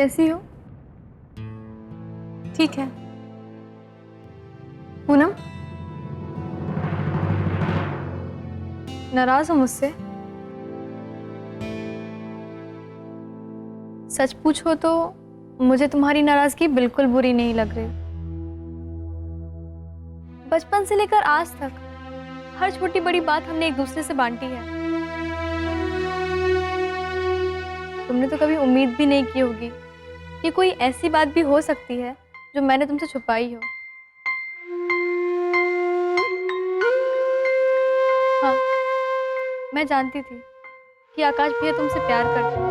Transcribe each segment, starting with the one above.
कैसी हो? ठीक है। पूनम, नाराज हो मुझसे? सच पूछो तो मुझे तुम्हारी नाराजगी बिल्कुल बुरी नहीं लग रही। बचपन से लेकर आज तक हर छोटी बड़ी बात हमने एक दूसरे से बांटी है। तुमने तो कभी उम्मीद भी नहीं की होगी कि कोई ऐसी बात भी हो सकती है जो मैंने तुमसे छुपाई हो। हाँ, मैं जानती थी कि आकाश भैया तुमसे प्यार करते हैं,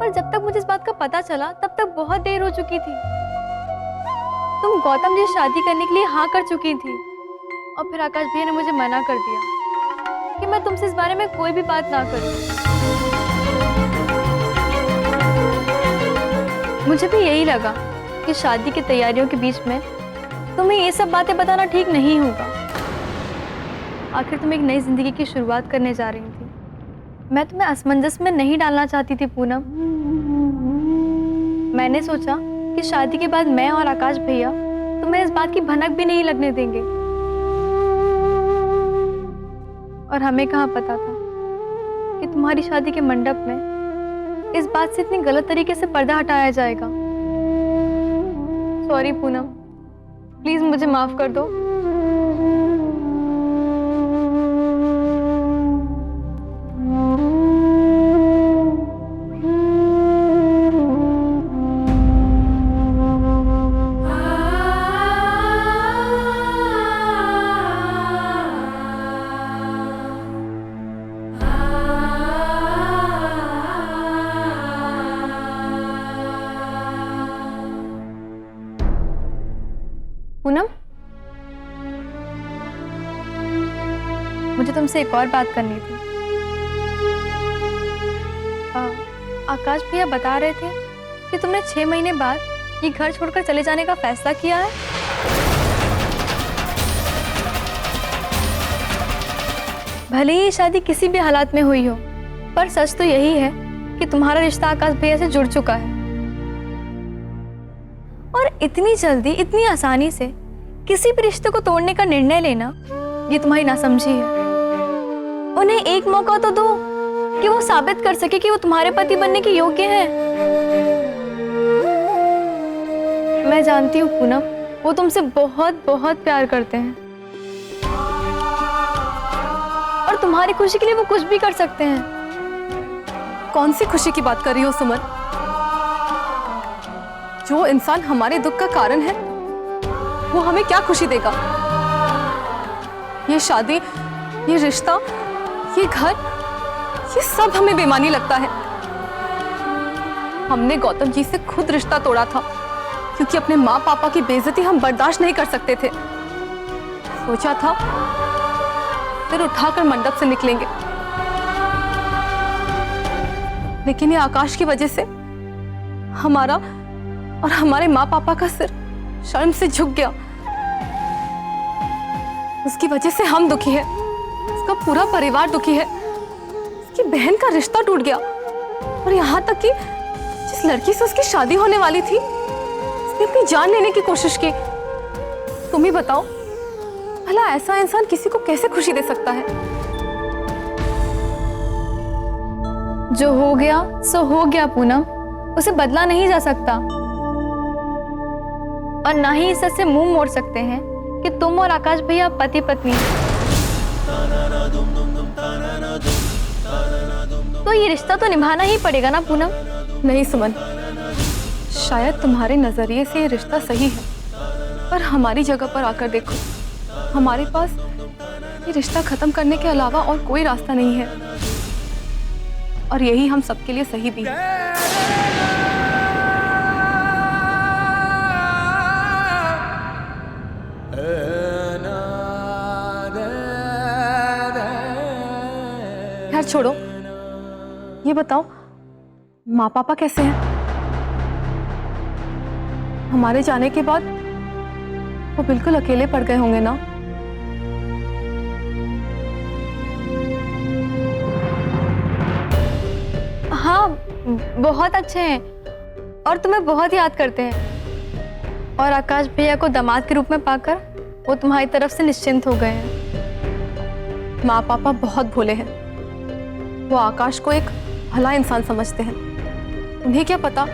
पर जब तक मुझे इस बात का पता चला तब तक बहुत देर हो चुकी थी। तुम गौतम जी से शादी करने के लिए हाँ कर चुकी थी और फिर आकाश भैया ने मुझे मना कर दिया कि मैं तुमसे इस बारे में कोई भी बात ना करूं। मुझे भी यही लगा कि शादी की तैयारियों के बीच में तुम्हें ये सब बातें बताना ठीक नहीं होगा। आखिर तुम एक नई जिंदगी की शुरुआत करने जा रही थी। मैं तुम्हें असमंजस में नहीं डालना चाहती थी पूनम। मैंने सोचा कि शादी के बाद मैं और आकाश भैया तुम्हें इस बात की भनक भी नहीं लगने देंगे। और हमें कहाँ पता था कि तुम्हारी शादी के मंडप में इस बात से इतनी गलत तरीके से पर्दा हटाया जाएगा। सॉरी पूनम, प्लीज मुझे माफ कर दो। पूनम, मुझे तुमसे एक और बात करनी थी। आकाश भैया बता रहे थे कि तुमने 6 महीने बाद ये घर छोड़कर चले जाने का फैसला किया है। भले ही शादी किसी भी हालात में हुई हो, पर सच तो यही है कि तुम्हारा रिश्ता आकाश भैया से जुड़ चुका है। और इतनी जल्दी, इतनी आसानी से किसी भी रिश्ते को तोड़ने का निर्णय लेना, ये तुम्हारी नासमझी है। उन्हें एक मौका तो दो कि वो साबित कर सके कि वो तुम्हारे पति बनने के योग्य हैं। मैं जानती हूँ पूनम, वो तुमसे बहुत बहुत प्यार करते हैं और तुम्हारी खुशी के लिए वो कुछ भी कर सकते हैं। कौन सी खुशी की बात कर रही हो सुमन? जो इंसान हमारे दुख का कारण है वो हमें क्या खुशी देगा? ये शादी, ये रिश्ता, ये घर, ये सब हमें बेईमानी लगता है। हमने गौतम जी से खुद रिश्ता तोड़ा था क्योंकि अपने माँ पापा की बेइज्जती हम बर्दाश्त नहीं कर सकते थे। सोचा था फिर उठाकर मंडप से निकलेंगे, लेकिन ये आकाश की वजह से हमारा और हमारे माँ पापा का सिर शर्म से झुक गया। उसकी वजह से हम दुखी है, उसका पूरा परिवार दुखी है, उसकी बहन का रिश्ता टूट गया और यहाँ तक कि जिस लड़की से उसकी शादी होने वाली थी उसने अपनी जान लेने की कोशिश की। तुम ही बताओ, भला ऐसा इंसान किसी को कैसे खुशी दे सकता है? जो हो गया सो हो गया पूनम, उसे बदला नहीं जा सकता और ना ही इस सच से मुंह मोड़ सकते हैं कि तुम और आकाश भैया पति पत्नी। तो ये रिश्ता तो निभाना ही पड़ेगा ना पूनम? नहीं सुमन, शायद तुम्हारे नजरिए से ये रिश्ता सही है, पर हमारी जगह पर आकर देखो, हमारे पास ये रिश्ता खत्म करने के अलावा और कोई रास्ता नहीं है और यही हम सबके लिए सही भी है। यार छोड़ो, ये बताओ माँ पापा कैसे हैं? हमारे जाने के बाद वो बिल्कुल अकेले पड़ गए होंगे ना? बहुत अच्छे हैं और तुम्हें बहुत याद करते हैं। और आकाश भैया को दामाद के रूप में पाकर वो तुम्हारी तरफ से निश्चिंत हो गए हैं। माँ पापा बहुत भोले हैं। वो आकाश को एक भला इंसान समझते हैं। उन्हें क्या पता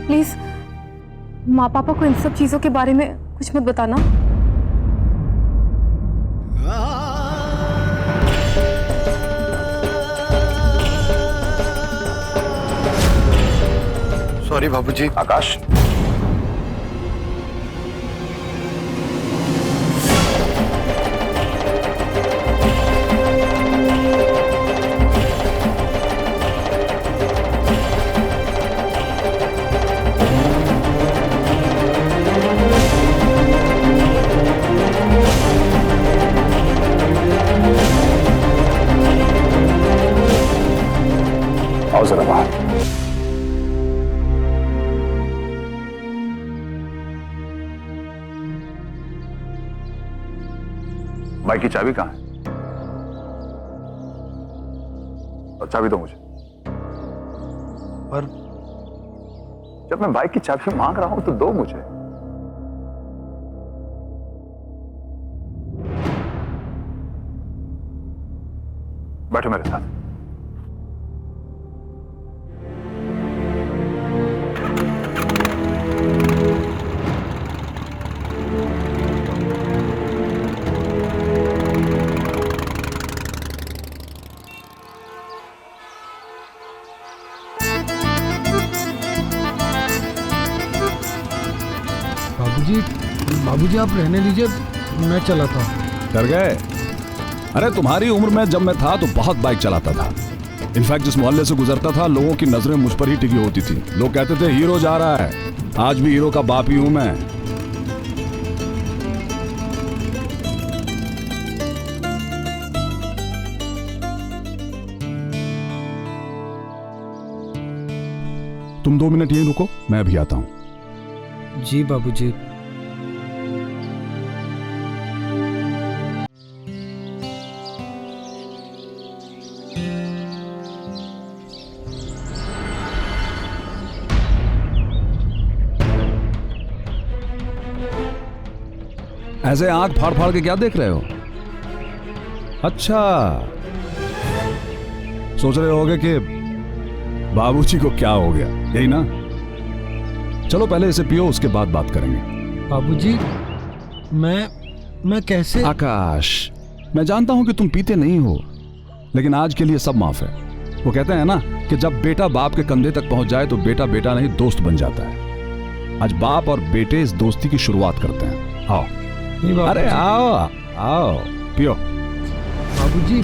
प्लीज माँ पापा को इन सब चीजों के बारे में कुछ मत बताना। सॉरी बाबूजी। आकाश, आओ जरा बाहर। बाइक की चाबी कहाँ है? और चाबी दो मुझे। पर जब मैं बाइक की चाबी मांग रहा हूं तो दो मुझे। बैठो मेरे साथ। बाबूजी आप रहने दीजिए, मैं चलाता हूँ। डर गए? अरे तुम्हारी उम्र में जब मैं था तो बहुत बाइक चलाता था। इनफैक्ट जिस मोहल्ले से गुजरता था लोगों की नजरें मुझ पर ही टिकी होती थी। लोग कहते थे हीरो जा रहा है। आज भी हीरो का बाप ही हूं मैं। तुम 2 मिनट यहीं रुको, मैं अभी आता हूं। जी बाबूजी। ऐसे आंख फाड़ फाड़ के क्या देख रहे हो? अच्छा, सोच रहे होगे कि बाबूजी को क्या हो गया, यही ना? चलो पहले इसे पियो, उसके बाद बात करेंगे। बाबूजी मैं कैसे? आकाश, मैं जानता हूं कि तुम पीते नहीं हो, लेकिन आज के लिए सब माफ है। वो कहते हैं ना कि जब बेटा बाप के कंधे तक पहुंच जाए तो बेटा बेटा नहीं दोस्त बन जाता है। आज बाप और बेटे इस दोस्ती की शुरुआत करते हैं। आओ। अरे आओ आओ, पियो। बाबूजी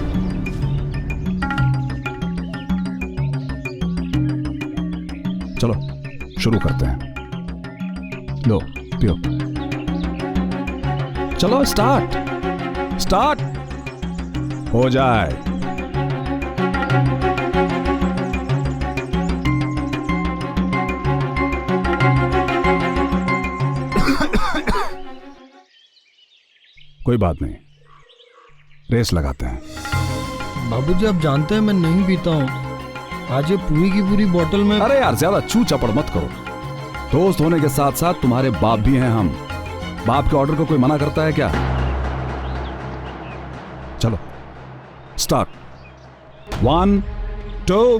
चलो शुरू करते हैं। लो पियो। चलो स्टार्ट हो जाए। कोई बात नहीं, रेस लगाते हैं। बाबूजी आप जानते हैं मैं नहीं पीता हूँ। आज ये पूरी की पूरी बोतल में। अरे यार ज्यादा चू चपड़ मत करो। दोस्त होने के साथ साथ तुम्हारे बाप भी हैं हम। बाप के ऑर्डर को कोई मना करता है क्या? चलो स्टार्ट। 1 2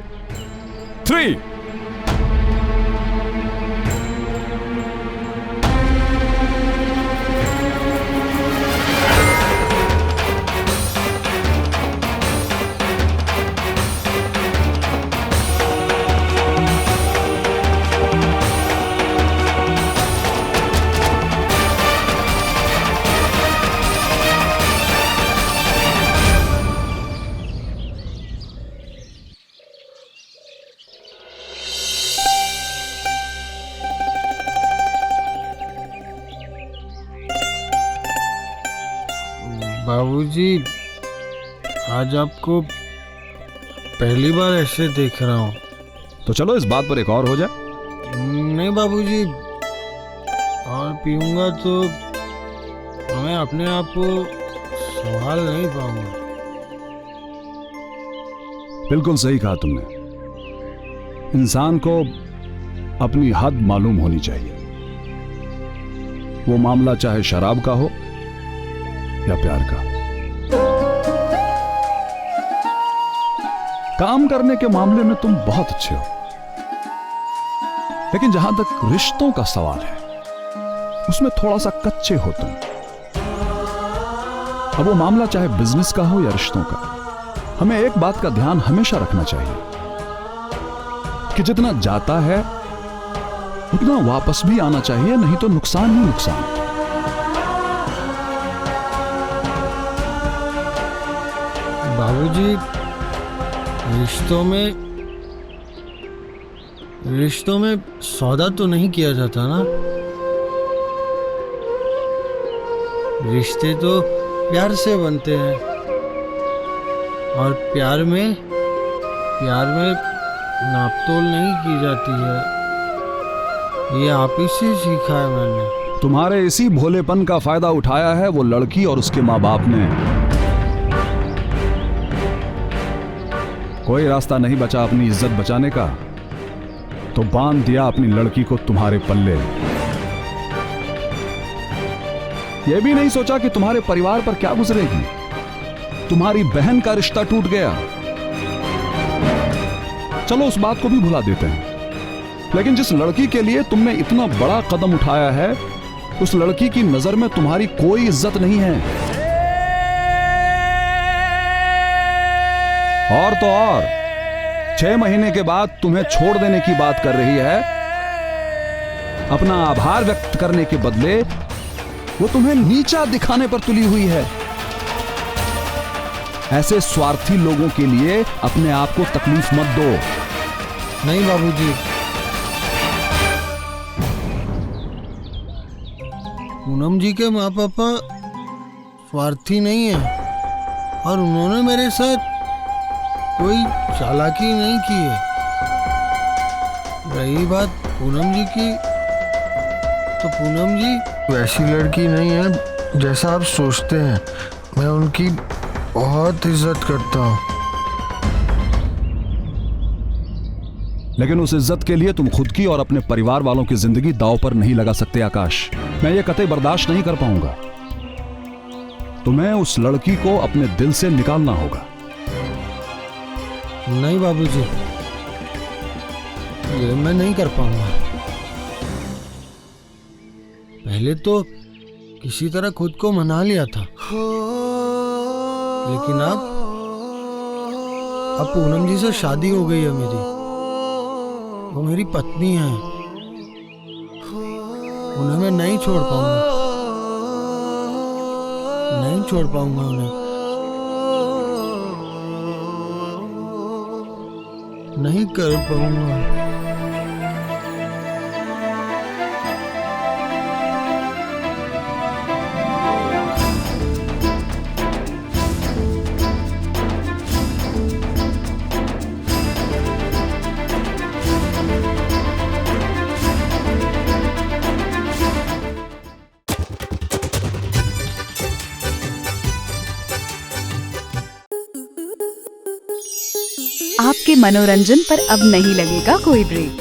3। बाबूजी आज आपको पहली बार ऐसे देख रहा हूँ। तो चलो इस बात पर एक और हो जाए। नहीं बाबूजी, और पीऊंगा तो मैं अपने आप को संभाल नहीं पाऊंगा। बिल्कुल सही कहा तुमने। इंसान को अपनी हद मालूम होनी चाहिए, वो मामला चाहे शराब का हो या प्यार का। काम करने के मामले में तुम बहुत अच्छे हो, लेकिन जहां तक रिश्तों का सवाल है उसमें थोड़ा सा कच्चे हो तुम। अब वो मामला चाहे बिजनेस का हो या रिश्तों का, हमें एक बात का ध्यान हमेशा रखना चाहिए कि जितना जाता है उतना वापस भी आना चाहिए, नहीं तो नुकसान ही नुकसान। बाबूजी, रिश्तों में सौदा तो नहीं किया जाता ना। रिश्ते तो प्यार से बनते हैं, और प्यार में नापतोल नहीं की जाती है। ये आप ही से सीखा है मैंने। तुम्हारे इसी भोलेपन का फायदा उठाया है वो लड़की और उसके माँ बाप ने। कोई रास्ता नहीं बचा अपनी इज्जत बचाने का, तो बांध दिया अपनी लड़की को तुम्हारे पल्ले। यह भी नहीं सोचा कि तुम्हारे परिवार पर क्या गुजरेगी। तुम्हारी बहन का रिश्ता टूट गया, चलो उस बात को भी भुला देते हैं, लेकिन जिस लड़की के लिए तुमने इतना बड़ा कदम उठाया है, उस लड़की की नजर में तुम्हारी कोई इज्जत नहीं है। और तो और 6 महीने के बाद तुम्हें छोड़ देने की बात कर रही है। अपना आभार व्यक्त करने के बदले वो तुम्हें नीचा दिखाने पर तुली हुई है। ऐसे स्वार्थी लोगों के लिए अपने आप को तकलीफ मत दो। नहीं बाबूजी, पूनम जी के माँ पापा स्वार्थी नहीं है, और उन्होंने मेरे साथ कोई चालाकी नहीं की है। रही बात पूनम जी की, तो पूनम जी वैसी लड़की नहीं है जैसा आप सोचते हैं। मैं उनकी बहुत इज्जत करता हूँ। लेकिन उस इज्जत के लिए तुम खुद की और अपने परिवार वालों की जिंदगी दांव पर नहीं लगा सकते आकाश। मैं ये कतई बर्दाश्त नहीं कर पाऊंगा। तुम्हें उस लड़की को अपने दिल से निकालना होगा। नहीं बाबूजी, ये मैं नहीं कर पाऊंगा। पहले तो किसी तरह खुद को मना लिया था, लेकिन अब पूनम जी से शादी हो गई है मेरी। वो मेरी पत्नी है, उन्हें मैं नहीं छोड़ पाऊंगा, नहीं छोड़ पाऊंगा उन्हें, नहीं कर पाऊंगा। आपके मनोरंजन पर अब नहीं लगेगा कोई ब्रेक।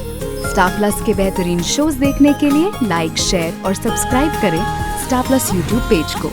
स्टार प्लस के बेहतरीन शोज देखने के लिए लाइक, शेयर और सब्सक्राइब करें स्टार प्लस यूट्यूब पेज को।